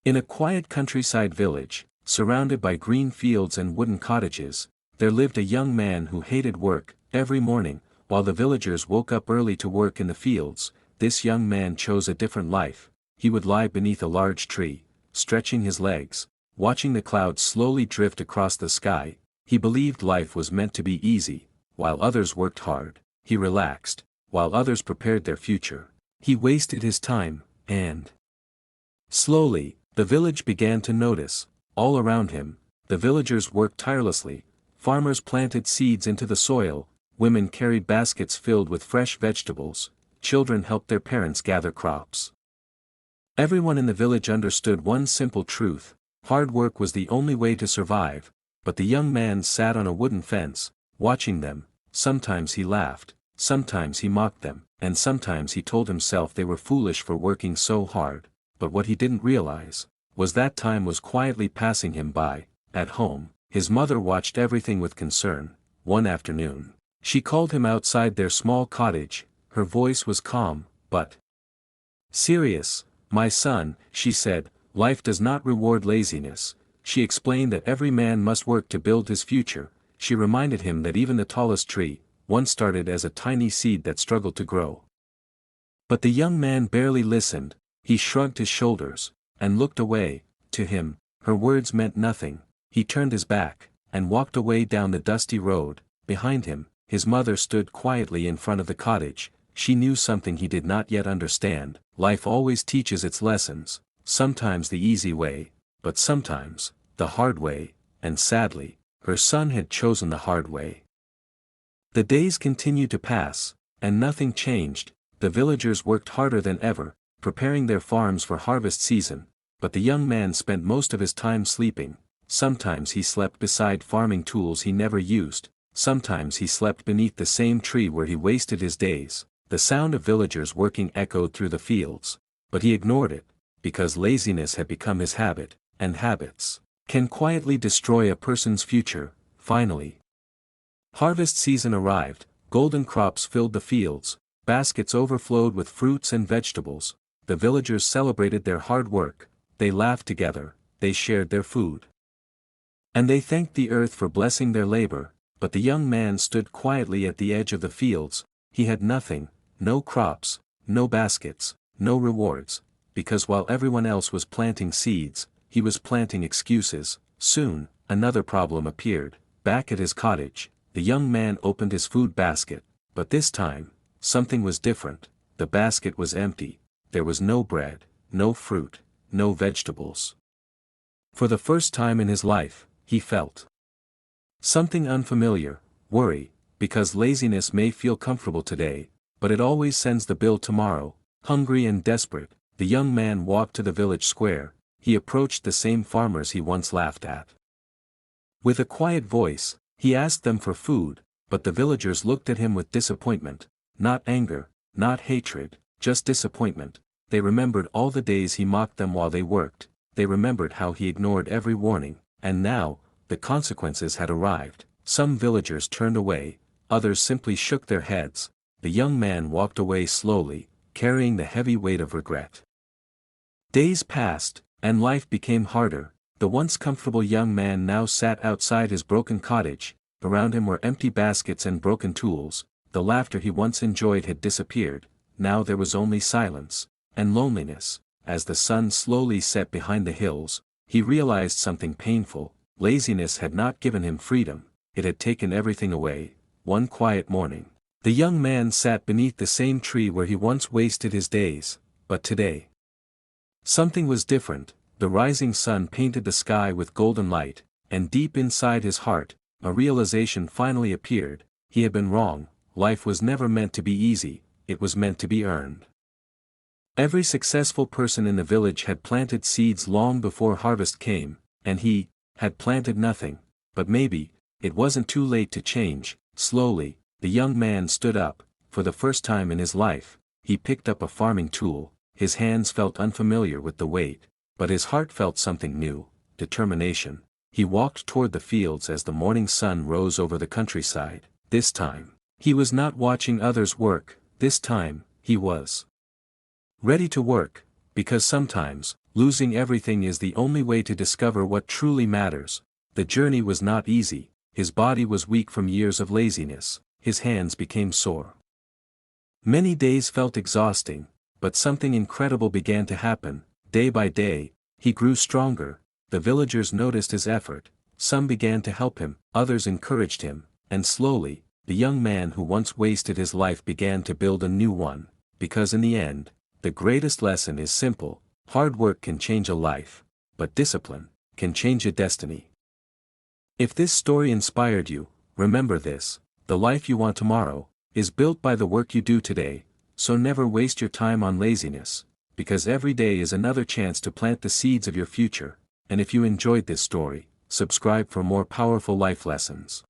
In a quiet countryside village, surrounded by green fields and wooden cottages, there lived a young man who hated work. Every morning, while the villagers woke up early to work in the fields, this young man chose a different life. He would lie beneath a large tree, stretching his legs, watching the clouds slowly drift across the sky. He believed life was meant to be easy. While others worked hard, he relaxed. While others prepared their future, he wasted his time, and slowly, the village began to notice. All around him, the villagers worked tirelessly. Farmers planted seeds into the soil, women carried baskets filled with fresh vegetables, children helped their parents gather crops. Everyone in the village understood one simple truth: hard work was the only way to survive. But the young man sat on a wooden fence, watching them. Sometimes he laughed, sometimes he mocked them, and sometimes he told himself they were foolish for working so hard. But what he didn't realize was that time was quietly passing him by. At home, his mother watched everything with concern. One afternoon, she called him outside their small cottage. Her voice was calm, but serious. "My son," she said, "life does not reward laziness." She explained that every man must work to build his future. She reminded him that even the tallest tree once started as a tiny seed that struggled to grow. But the young man barely listened. He shrugged his shoulders and looked away. To him, her words meant nothing. He turned his back and walked away down the dusty road. Behind him, his mother stood quietly in front of the cottage. She knew something he did not yet understand. Life always teaches its lessons, sometimes the easy way, but sometimes the hard way, and sadly, her son had chosen the hard way. The days continued to pass, and nothing changed. The villagers worked harder than ever, preparing their farms for harvest season, but the young man spent most of his time sleeping. Sometimes he slept beside farming tools he never used, sometimes he slept beneath the same tree where he wasted his days. The sound of villagers working echoed through the fields, but he ignored it, because laziness had become his habit, and habits can quietly destroy a person's future. Finally, harvest season arrived. Golden crops filled the fields, baskets overflowed with fruits and vegetables. The villagers celebrated their hard work, they laughed together, they shared their food, and they thanked the earth for blessing their labor. But the young man stood quietly at the edge of the fields. He had nothing, no crops, no baskets, no rewards, because while everyone else was planting seeds, he was planting excuses. Soon, another problem appeared. Back at his cottage, the young man opened his food basket, but this time, something was different. The basket was empty. There was no bread, no fruit, no vegetables. For the first time in his life, he felt something unfamiliar: worry, because laziness may feel comfortable today, but it always sends the bill tomorrow. Hungry and desperate, the young man walked to the village square. He approached the same farmers he once laughed at. With a quiet voice, he asked them for food, but the villagers looked at him with disappointment. Not anger, not hatred, just disappointment. They remembered all the days he mocked them while they worked. They remembered how he ignored every warning, and now, the consequences had arrived. Some villagers turned away, others simply shook their heads. The young man walked away slowly, carrying the heavy weight of regret. Days passed, and life became harder. The once comfortable young man now sat outside his broken cottage. Around him were empty baskets and broken tools. The laughter he once enjoyed had disappeared. Now there was only silence and loneliness. As the sun slowly set behind the hills, he realized something painful. Laziness had not given him freedom, it had taken everything away. One quiet morning, the young man sat beneath the same tree where he once wasted his days, but today, something was different. The rising sun painted the sky with golden light, and deep inside his heart, a realization finally appeared. He had been wrong. Life was never meant to be easy, it was meant to be earned. Every successful person in the village had planted seeds long before harvest came, and he had planted nothing. But maybe it wasn't too late to change. Slowly, the young man stood up. For the first time in his life, he picked up a farming tool. His hands felt unfamiliar with the weight, but his heart felt something new: determination. He walked toward the fields as the morning sun rose over the countryside. This time, he was not watching others work. This time, he was ready to work, because sometimes, Losing everything is the only way to discover what truly matters. The journey was not easy, his body was weak from years of laziness, his hands became sore. Many days felt exhausting, but something incredible began to happen. Day by day, he grew stronger. The villagers noticed his effort, some began to help him, others encouraged him, and slowly, the young man who once wasted his life began to build a new one, because in the end, the greatest lesson is simple: hard work can change a life, but discipline can change a destiny. If this story inspired you, remember this: the life you want tomorrow is built by the work you do today, so never waste your time on laziness, because every day is another chance to plant the seeds of your future. And if you enjoyed this story, subscribe for more powerful life lessons.